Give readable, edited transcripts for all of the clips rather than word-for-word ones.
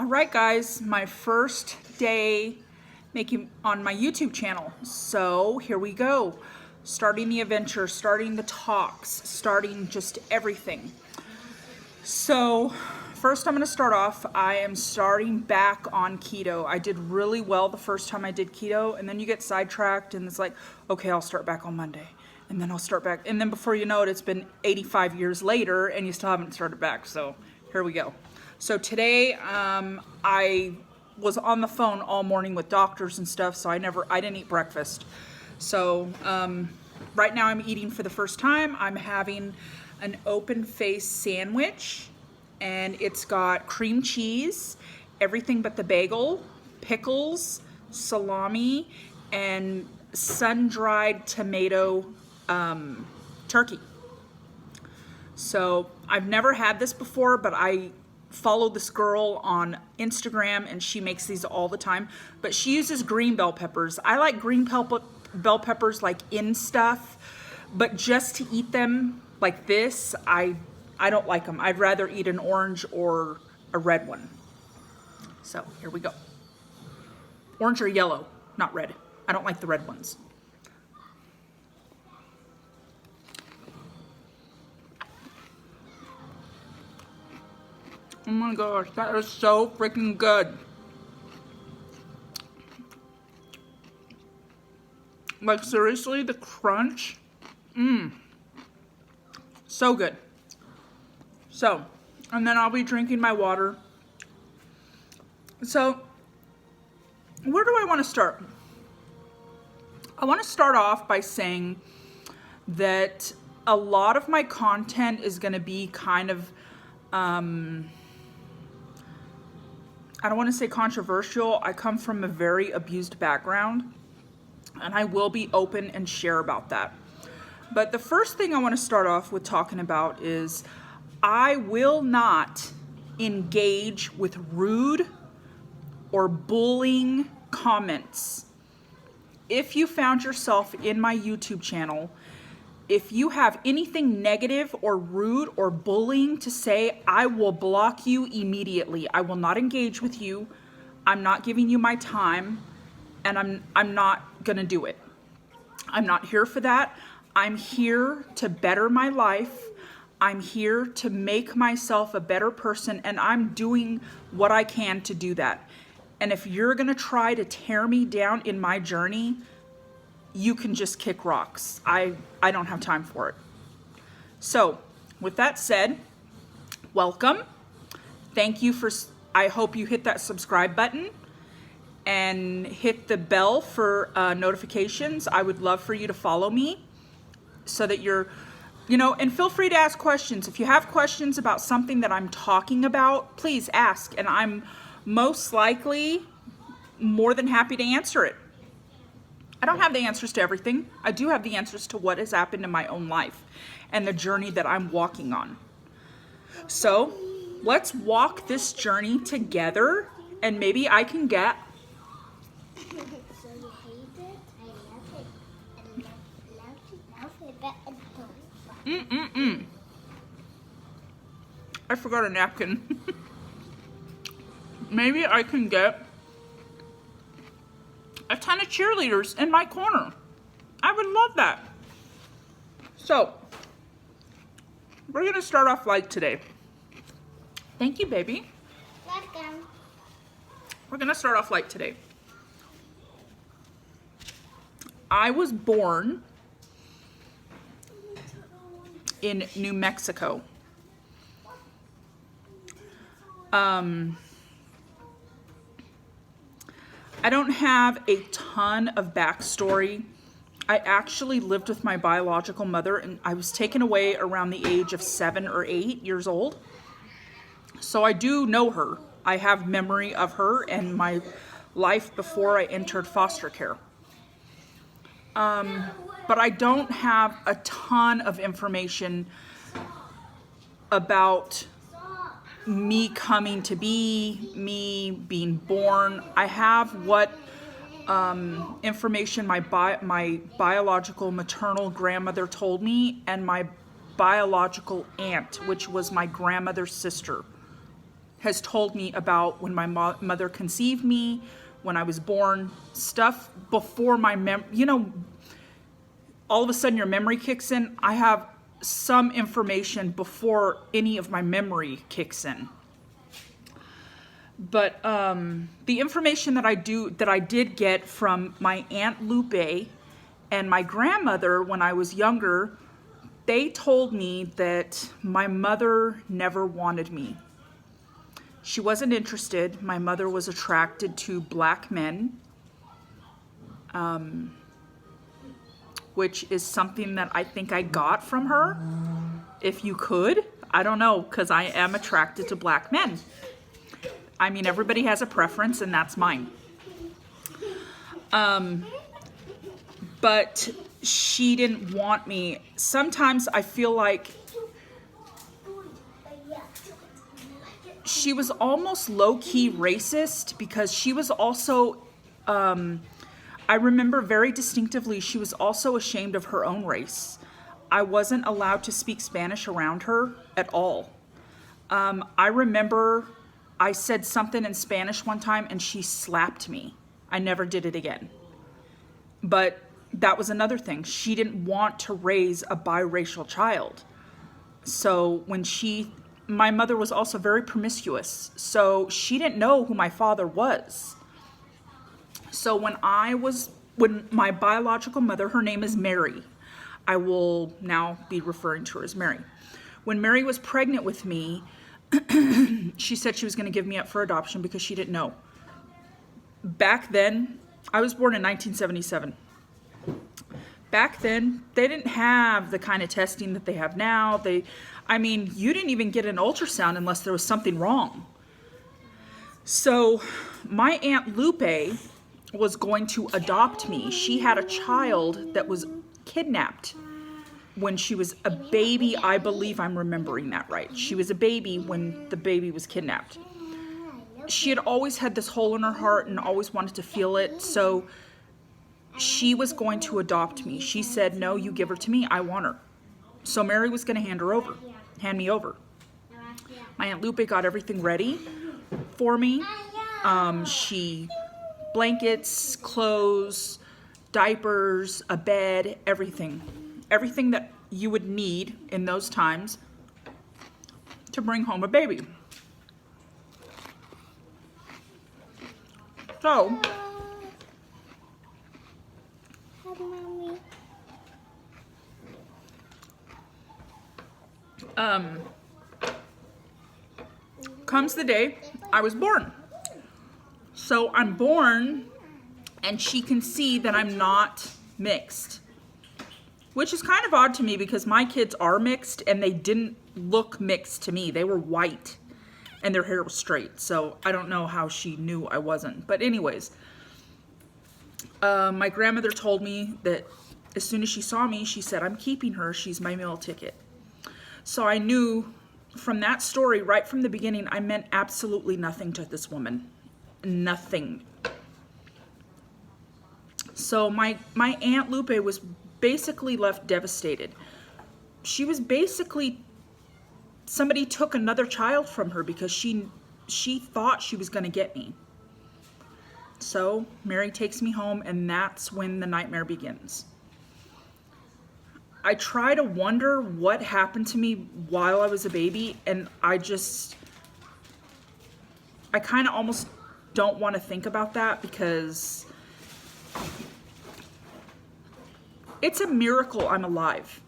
All right, guys, my first day making on my YouTube channel. So here we go. Starting the adventure, starting the talks, starting just everything. So first I'm gonna start off, I am starting back on keto. I did really well the first time I did keto, and then you get sidetracked and it's like, okay, I'll start back on Monday. And then I'll start back. And then before you know it, it's been 85 years later and you still haven't started back. So here we go. So today I was on the phone all morning with doctors and stuff, so I didn't eat breakfast. So right now I'm eating for the first time. I'm having an open face sandwich, and it's got cream cheese, everything but the bagel, pickles, salami, and sun-dried tomato turkey. So I've never had this before, but I follow this girl on Instagram and she makes these all the time, but she uses green bell peppers. I like green bell peppers like in stuff, but just to eat them like this, I don't like them. I'd rather eat an orange or a red one. So here we go. Orange or yellow, not red. I don't like the red ones. Oh my gosh, that is so freaking good. Like seriously, the crunch, so good. So, and then I'll be drinking my water. So, where do I want to start? I want to start off by saying that a lot of my content is going to be kind of, I don't want to say controversial. I come from a very abused background, and I will be open and share about that. But the first thing I want to start off with talking about is I will not engage with rude or bullying comments. If you found yourself in my YouTube channel, if you have anything negative or rude or bullying to say, I will block you immediately. I will not engage with you. I'm not giving you my time, and I'm not gonna do it. I'm not here for that. I'm here to better my life. I'm here to make myself a better person, and I'm doing what I can to do that. And if you're gonna try to tear me down in my journey, you can just kick rocks. I don't have time for it. So with that said, welcome. Thank you I hope you hit that subscribe button and hit the bell for notifications. I would love for you to follow me so that and feel free to ask questions. If you have questions about something that I'm talking about, please ask, and I'm most likely more than happy to answer it. I don't have the answers to everything. I do have the answers to what has happened in my own life and the journey that I'm walking on. So let's walk this journey together, and maybe I can get... So you hate it? I love it. I love it, but I don't. I forgot a napkin. Maybe I can get a ton of cheerleaders in my corner. I would love that. So, we're gonna start off light today. Thank you, baby. Welcome. We're gonna start off light today. I was born in New Mexico. I don't have a ton of backstory. I actually lived with my biological mother, and I was taken away around the age of 7 or 8 years old. So I do know her. I have memory of her and my life before I entered foster care. But I don't have a ton of information about me coming to be, me being born. I have what information my biological maternal grandmother told me, and my biological aunt, which was my grandmother's sister, has told me about when my mother conceived me, when I was born, stuff before my all of a sudden your memory kicks in. I have some information before any of my memory kicks in. But the information that I did get from my Aunt Lupe and my grandmother when I was younger, they told me that my mother never wanted me. She wasn't interested. My mother was attracted to black men, which is something that I think I got from her. If you could, I don't know, because I am attracted to black men. I mean, everybody has a preference, and that's mine. But she didn't want me. Sometimes I feel like she was almost low-key racist, because she was also, I remember very distinctively, she was also ashamed of her own race. I wasn't allowed to speak Spanish around her at all. I remember I said something in Spanish one time and she slapped me. I never did it again. But that was another thing. She didn't want to raise a biracial child. So my mother was also very promiscuous. So she didn't know who my father was. So when my biological mother, her name is Mary. I will now be referring to her as Mary. When Mary was pregnant with me, she said she was going to give me up for adoption because she didn't know. Back then, I was born in 1977. Back then, they didn't have the kind of testing that they have now. You didn't even get an ultrasound unless there was something wrong. So my Aunt Lupe was going to adopt me. She had a child that was kidnapped when she was a baby. I believe I'm remembering that right. She was a baby when the baby was kidnapped. She had always had this hole in her heart and always wanted to feel it. So she was going to adopt me. She said, no, you give her to me. I want her. So Mary was going to hand me over. My Aunt Lupe got everything ready for me. Blankets, clothes, diapers, a bed, everything that you would need in those times to bring home a baby. So, comes the day I was born. So I'm born, and she can see that I'm not mixed, which is kind of odd to me because my kids are mixed and they didn't look mixed to me. They were white and their hair was straight. So I don't know how she knew I wasn't. But anyways, my grandmother told me that as soon as she saw me, she said, I'm keeping her. She's my meal ticket. So I knew from that story, right from the beginning, I meant absolutely nothing to this woman. Nothing. So my Aunt Lupe was basically left devastated. She was basically, somebody took another child from her because she thought she was going to get me. So Mary takes me home, and that's when the nightmare begins. I try to wonder what happened to me while I was a baby, and I kind of almost don't want to think about that because it's a miracle I'm alive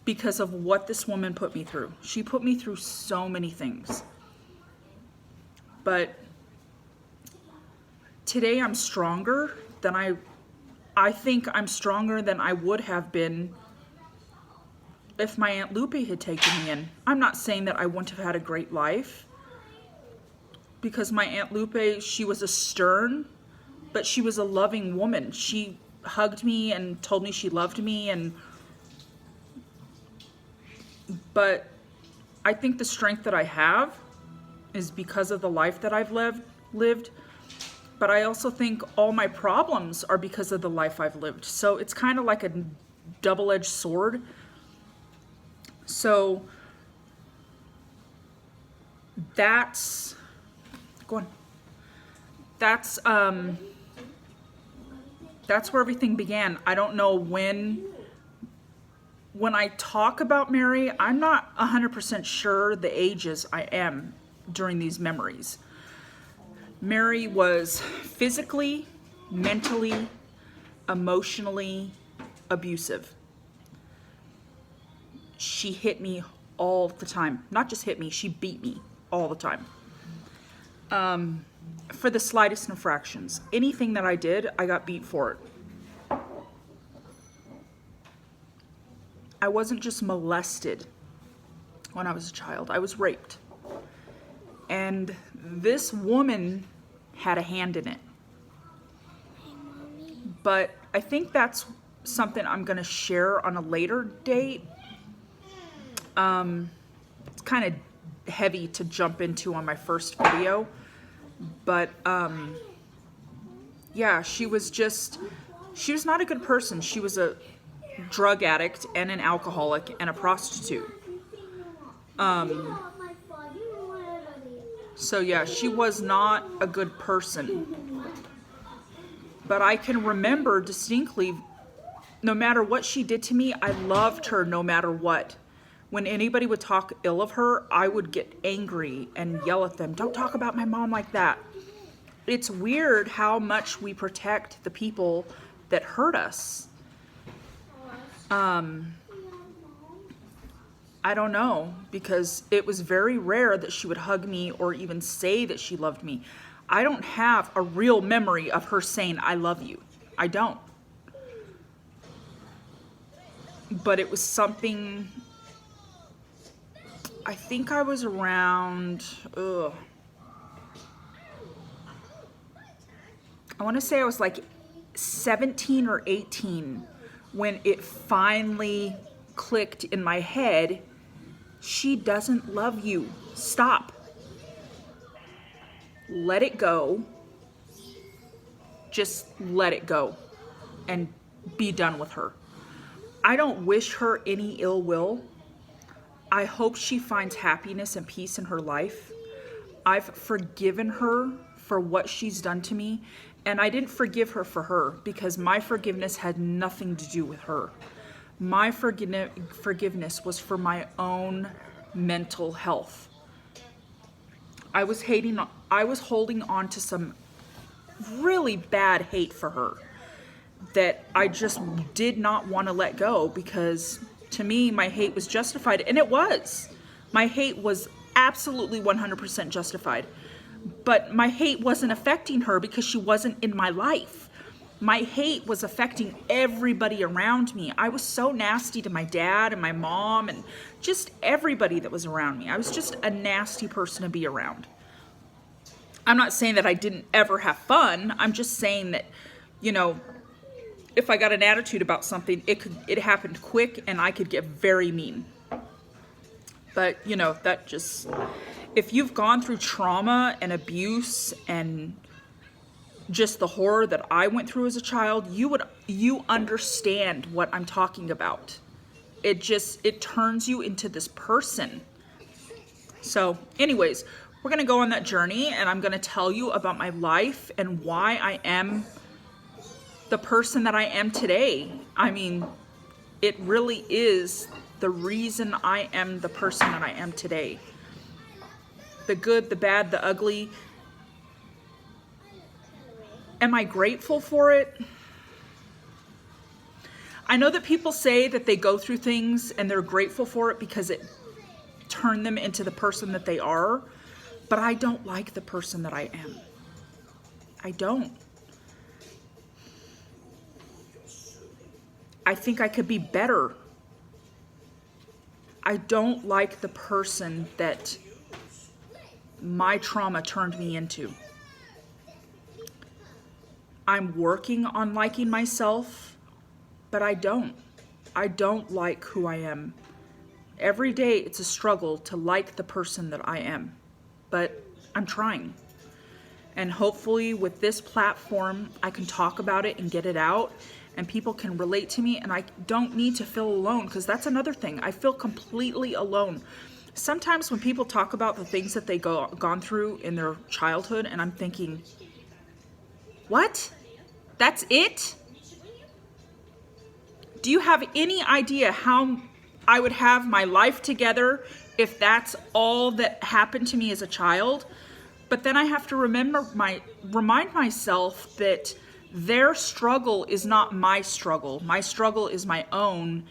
because of what this woman put me through. She put me through so many things. But today I'm stronger than I think I'm stronger than I would have been if my Aunt Lupe had taken me in. I'm not saying that I wouldn't have had a great life, because my Aunt Lupe, she was a stern, but she was a loving woman. She hugged me and told me she loved me, but I think the strength that I have is because of the life that I've lived, but I also think all my problems are because of the life I've lived. So it's kind of like a double-edged sword. So that's, go on. That's where everything began. I don't know when I talk about Mary, I'm not 100% sure the ages I am during these memories. Mary was physically, mentally, emotionally abusive. She hit me all the time. Not just hit me, she beat me all the time. For the slightest infractions. Anything that I did, I got beat for it. I wasn't just molested when I was a child, I was raped. And this woman had a hand in it. But I think that's something I'm going to share on a later date. It's kind of heavy to jump into on my first video. But yeah, she was not a good person. She was a drug addict and an alcoholic and a prostitute. So yeah, she was not a good person. But I can remember distinctly, no matter what she did to me, I loved her no matter what. When anybody would talk ill of her, I would get angry and yell at them, "Don't talk about my mom like that." It's weird how much we protect the people that hurt us. I don't know, because it was very rare that she would hug me or even say that she loved me. I don't have a real memory of her saying, "I love you." I don't. But it was something, I think I was around, I want to say I was like 17 or 18 when it finally clicked in my head, she doesn't love you. Stop. Let it go. Just let it go and be done with her. I don't wish her any ill will. I hope she finds happiness and peace in her life. I've forgiven her for what she's done to me, and I didn't forgive her for her because my forgiveness had nothing to do with her. My forgiveness was for my own mental health. I was holding on to some really bad hate for her that I just did not want to let go, because to me, my hate was justified, and it was. My hate was absolutely 100% justified. But my hate wasn't affecting her because she wasn't in my life. My hate was affecting everybody around me. I was so nasty to my dad and my mom and just everybody that was around me. I was just a nasty person to be around. I'm not saying that I didn't ever have fun. I'm just saying that, if I got an attitude about something, it happened quick and I could get very mean. But, that just, if you've gone through trauma and abuse and just the horror that I went through as a child, you understand what I'm talking about. It turns you into this person. So anyways, we're going to go on that journey, and I'm going to tell you about my life and why I am the person that I am today. I mean, it really is the reason I am the person that I am today. The good, the bad, the ugly. Am I grateful for it? I know that people say that they go through things and they're grateful for it because it turned them into the person that they are, but I don't like the person that I am. I don't. I think I could be better. I don't like the person that my trauma turned me into. I'm working on liking myself, but I don't. I don't like who I am. Every day it's a struggle to like the person that I am, but I'm trying. And hopefully with this platform, I can talk about it and get it out, and people can relate to me, and I don't need to feel alone, because that's another thing. I feel completely alone. sometimes when people talk about the things that they gone through in their childhood, and I'm thinking, what? That's it? Do you have any idea how I would have my life together if that's all that happened to me as a child? But then I have to remind myself that their struggle is not my struggle. My struggle is my own,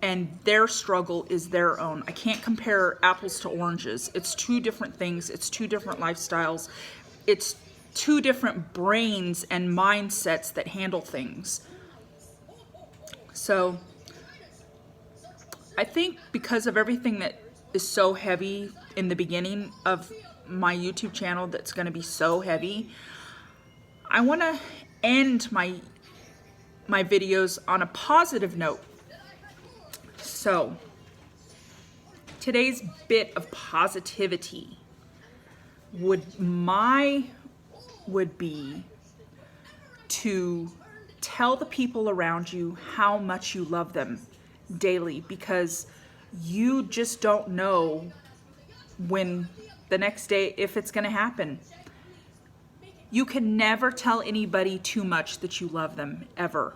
and their struggle is their own. I can't compare apples to oranges. It's two different things. It's two different lifestyles. It's two different brains and mindsets that handle things. So I think because of everything that is so heavy in the beginning of my YouTube channel, that's going to be so heavy, I want to end my videos on a positive note. So today's bit of positivity would be to tell the people around you how much you love them daily, because you just don't know when the next day, if it's going to happen. You can never tell anybody too much that you love them, ever.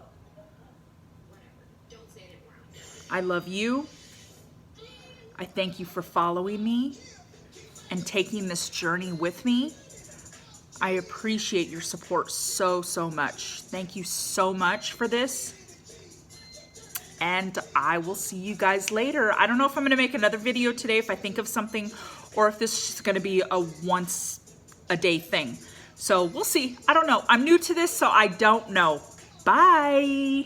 I love you. I thank you for following me and taking this journey with me. I appreciate your support so, so much. Thank you so much for this. And I will see you guys later. I don't know if I'm going to make another video today if I think of something, or if this is going to be a once a day thing. So we'll see. I don't know. I'm new to this, so I don't know. Bye.